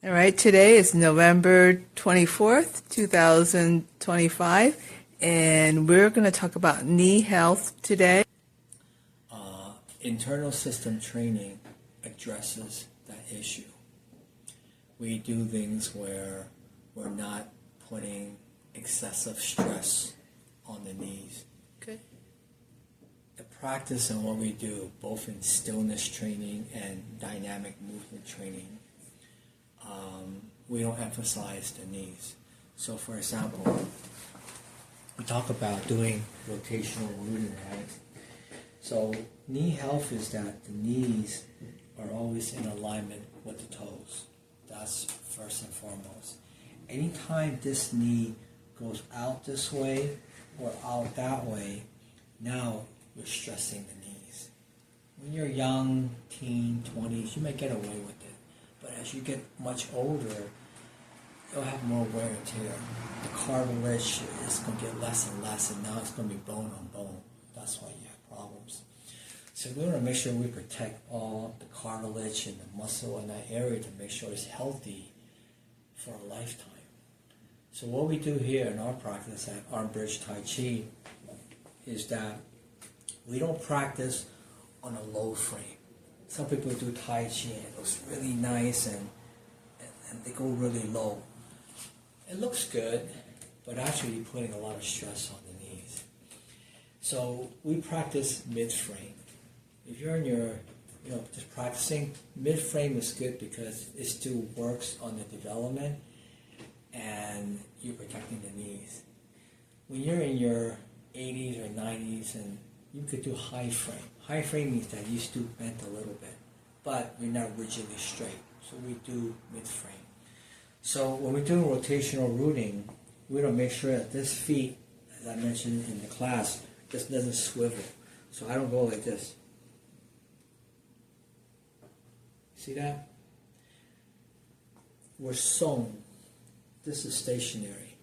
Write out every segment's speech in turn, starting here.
All right, today is November 24th, 2025, and we're going to talk about knee health today. Internal system training addresses that issue. We do things where we're not putting excessive stress on the knees. Okay. The practice and what we do, both in stillness training and dynamic movement training, we don't emphasize the knees. So for example, we talk about doing rotational rooting, right? So knee health is that the knees are always in alignment with the toes. That's first and foremost. Anytime this knee goes out this way or out that way, now you're stressing the knees. When you're young, teen, 20s, you may get away with it. But as you get much older, you'll have more wear and tear. The cartilage is going to get less and less, and now it's going to be bone on bone. That's why you have problems. So we want to make sure we protect all the cartilage and the muscle in that area to make sure it's healthy for a lifetime. So what we do here in our practice at Arm Bridge Tai Chi is that we don't practice on a low frame. Some people do Tai Chi and it looks really nice and they go really low. It looks good, but actually you're putting a lot of stress on the knees. So we practice mid-frame. If you're in your, just practicing, mid-frame is good because it still works on the development and you're protecting the knees. When you're in your 80s or 90s, and you could do high frame. High frame means that you still bent a little bit, but you're not rigidly straight. So we do mid-frame. So when we're doing rotational rooting, we want to make sure that this feet, as I mentioned in the class, just doesn't swivel. So I don't go like this. See that? We're sewn. This is stationary.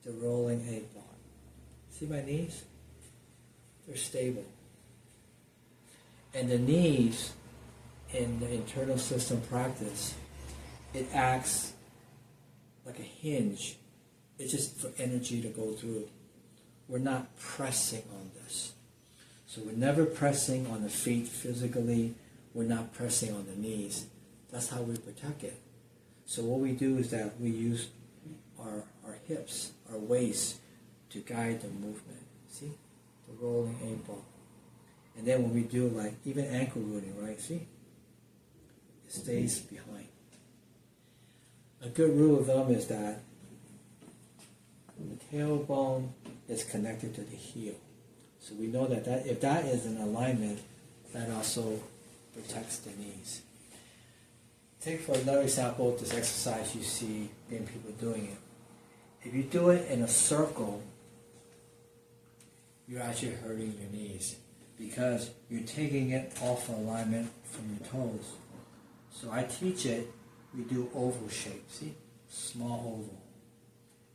The rolling egg ball. See my knees? They're stable. And the knees in the internal system practice, it acts like a hinge. It's just for energy to go through. We're not pressing on this. So we're never pressing on the feet physically. We're not pressing on the knees. That's how we protect it. So what we do is that we use our hips, our waist, to guide the movement. See? The rolling eight ball. And then when we do like even ankle rooting, right? See? It stays behind. A good rule of thumb is that the tailbone is connected to the heel. So we know that if that is in alignment, that also protects the knees. Take for another example this exercise you see in people doing it. If you do it in a circle, you're actually hurting your knees because you're taking it off alignment from your toes. So I teach it, we do oval shape, see? Small oval.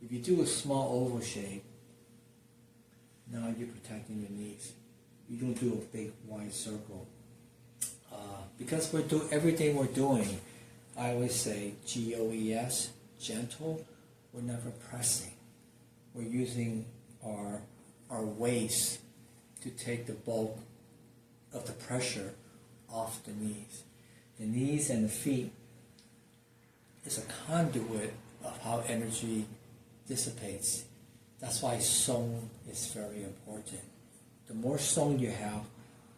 If you do a small oval shape, now you're protecting your knees. You don't do a big wide circle. Because we're doing everything we're doing, I always say GOES, gentle. We're never pressing. We're using our waist to take the bulk of the pressure off the knees. The knees and the feet is a conduit of how energy dissipates. That's why sewn is very important. The more sewn you have,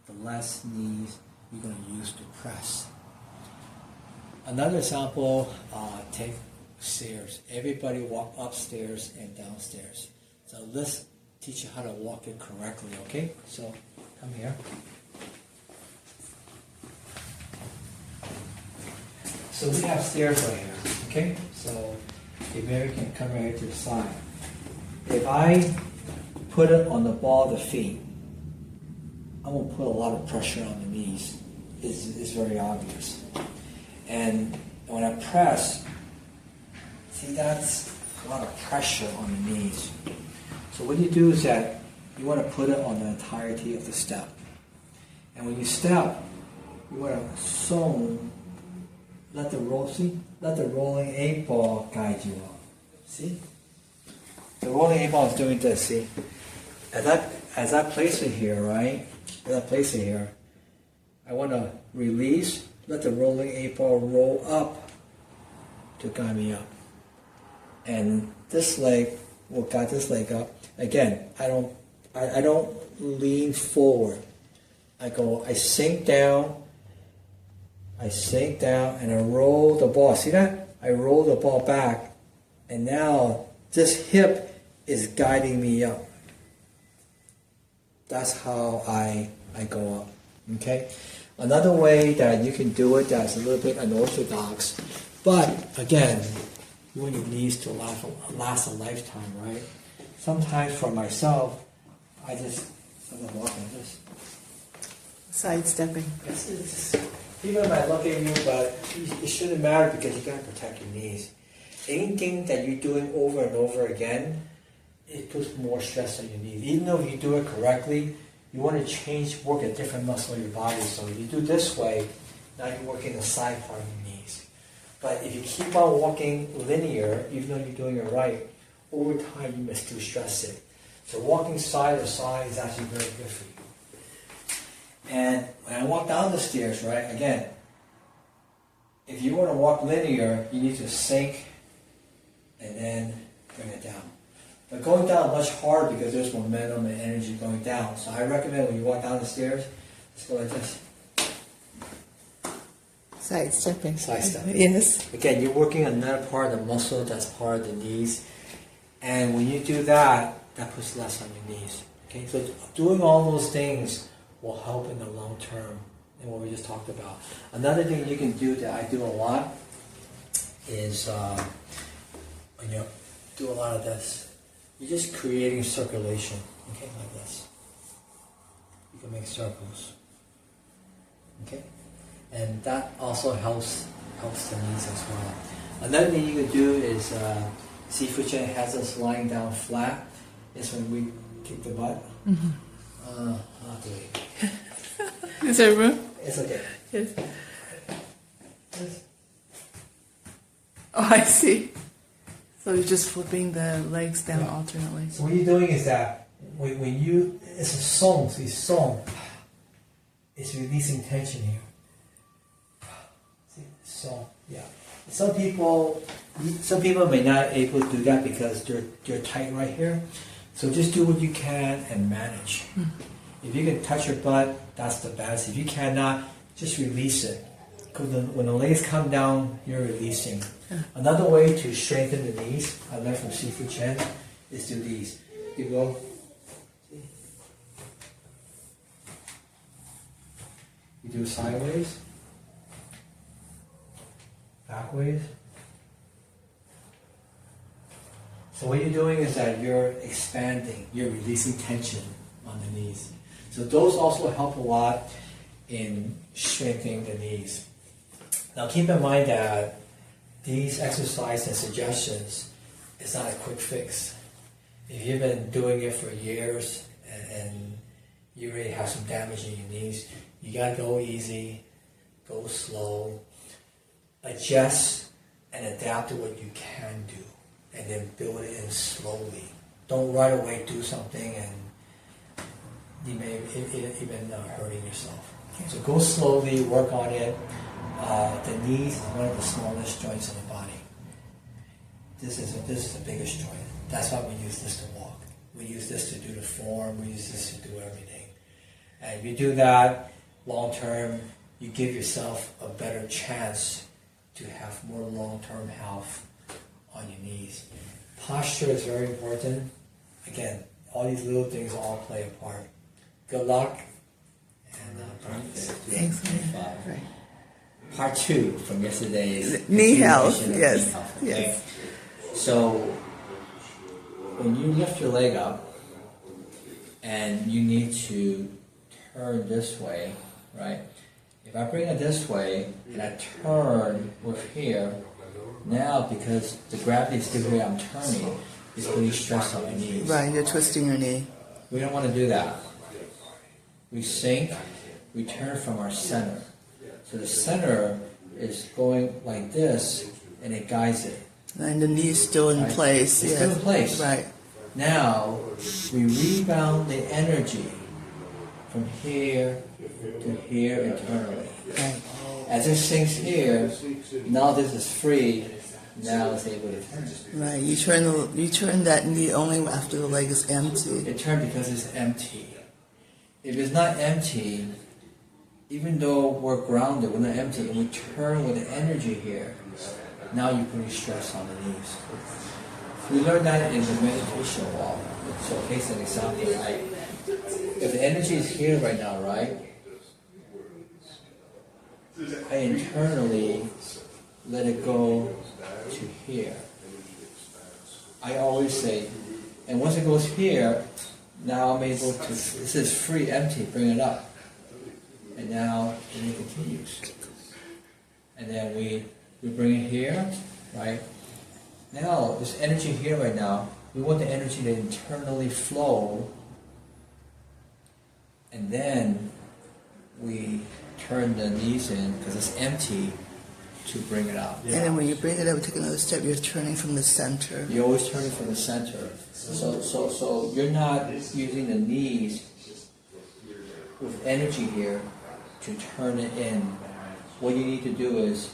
the less knees you're going to use to press. Another example, take stairs. Everybody walk upstairs and downstairs. So let's teach you how to walk it correctly, okay? So come here. So we have stairs right here, okay? So if Mary can come right here to the side. If I put it on the ball of the feet, I'm going to put a lot of pressure on the knees. It's very obvious. And when I press, see that's a lot of pressure on the knees. So what you do is that you want to put it on the entirety of the step. And when you step, you want to sew let the rolling 8-ball guide you up. See? The rolling 8-ball is doing this, see? As I place it here, right? As I place it here, I want to release, let the rolling 8-ball roll up to guide me up. And this leg will guide this leg up. Again, I don't lean forward. I sink down, and I roll the ball. See that? I roll the ball back, and now this hip is guiding me up. That's how I go up. Okay? Another way that you can do it that's a little bit unorthodox, but again, you want your knees to last a lifetime, right? Sometimes for myself, I'm walking this. Sidestepping. People might look at you, but it shouldn't matter because you gotta protect your knees. Anything that you're doing over and over again, it puts more stress on your knees. Even though you do it correctly, you want to work a different muscle in your body. So if you do this way, now you're working the side part of your knees. But if you keep on walking linear, even though you're doing it right, over time you may still stress it. So walking side to side is actually very good for you. And when I walk down the stairs, right, again, if you want to walk linear, you need to sink and then bring it down. But going down much harder because there's momentum and energy going down. So I recommend when you walk down the stairs, just go like this. Sidestepping. Sidestepping. Yes. Again, you're working another part of the muscle that's part of the knees. And when you do that, that puts less on your knees. Okay, so doing all those things will help in the long term and what we just talked about. Another thing you can do that I do a lot is when you do a lot of this, you're just creating circulation, okay, like this. You can make circles, okay? And that also helps the knees as well. Another thing you can do is, Sifu Chen has us lying down flat. Is when we kick the butt. Mm-hmm. I'll do it. Is there room? It's okay. Yes. Oh, I see. So you're just flipping the legs down alternately. So what you're doing is that when you, it's a song, so it's song. It's releasing tension here. See, song, yeah. Some people may not be able to do that because they're tight right here. So just do what you can and manage. If you can touch your butt, that's the best. If you cannot, just release it. Because when the legs come down, you're releasing. Another way to strengthen the knees, I learned from Sifu Chen, is do these. You go. You do sideways, backways. So what you're doing is that you're expanding, you're releasing tension on the knees. So those also help a lot in strengthening the knees. Now keep in mind that these exercises and suggestions is not a quick fix. If you've been doing it for years and you already have some damage in your knees, you gotta go easy, go slow, adjust and adapt to what you can do, and then build it in slowly. Don't right away do something and you may even hurting yourself. So go slowly, work on it. The knees is one of the smallest joints in the body. This is the biggest joint. That's why we use this to walk. We use this to do the form. We use this to do everything. And if you do that long term, you give yourself a better chance to have more long-term health on your knees. Posture is very important. Again, all these little things all play a part. Good luck. And practice. Thanks. Right. Part 2 from yesterday's Knee health. continuation of Yes. knee health, okay? Yes. So when you lift your leg up and you need to turn this way, right? If I bring it this way and I turn with here, now because the gravity is still here, I'm turning, it's putting stress on my knees. Right, you're twisting your knee. We don't want to do that. We sink, we turn from our center. So the center is going like this, and it guides it. And the knee's still in Right. place. It's yes. still in place. Right. Now, we rebound the energy from here to here internally. Right. As it sinks here, now this is free, now it's able to turn. Right. You turn that knee only after the leg is empty. It turned because it's empty. If it's not empty, even though we're grounded, we're not empty, and we turn with the energy here, now you're putting stress on the knees. We learned that in the meditation wall. So, case an example, right? If the energy is here right now, right? I internally let it go to here. I always say, and once it goes here, now I'm able to, this is free, empty, bring it up. And now it continues. And then we bring it here, right? Now, this energy here right now, we want the energy to internally flow, and then we turn the knees in, because it's empty, to bring it out. And then when you bring it up, take another step, you're turning from the center. You're always turning from the center. So you're not using the knees with energy here to turn it in. What you need to do is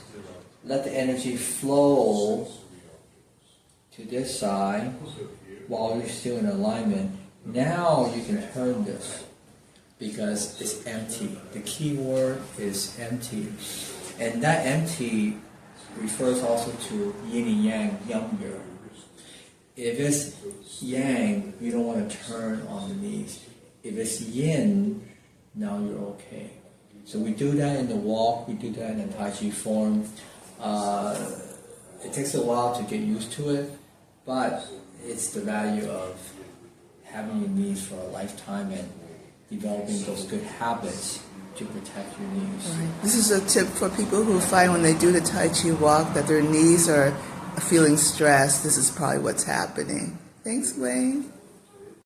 let the energy flow to this side while you're still in alignment. Now you can turn this because it's empty. The key word is empty. And that empty refers also to yin and yang, yang yang. If it's yang, you don't want to turn on the knees. If it's yin, now you're okay. So we do that in the walk, we do that in the Tai Chi form. It takes a while to get used to it, but it's the value of having your knees for a lifetime and developing those good habits to protect your knees. Right. This is a tip for people who find when they do the Tai Chi walk that their knees are feeling stressed. This is probably what's happening. Thanks, Wayne.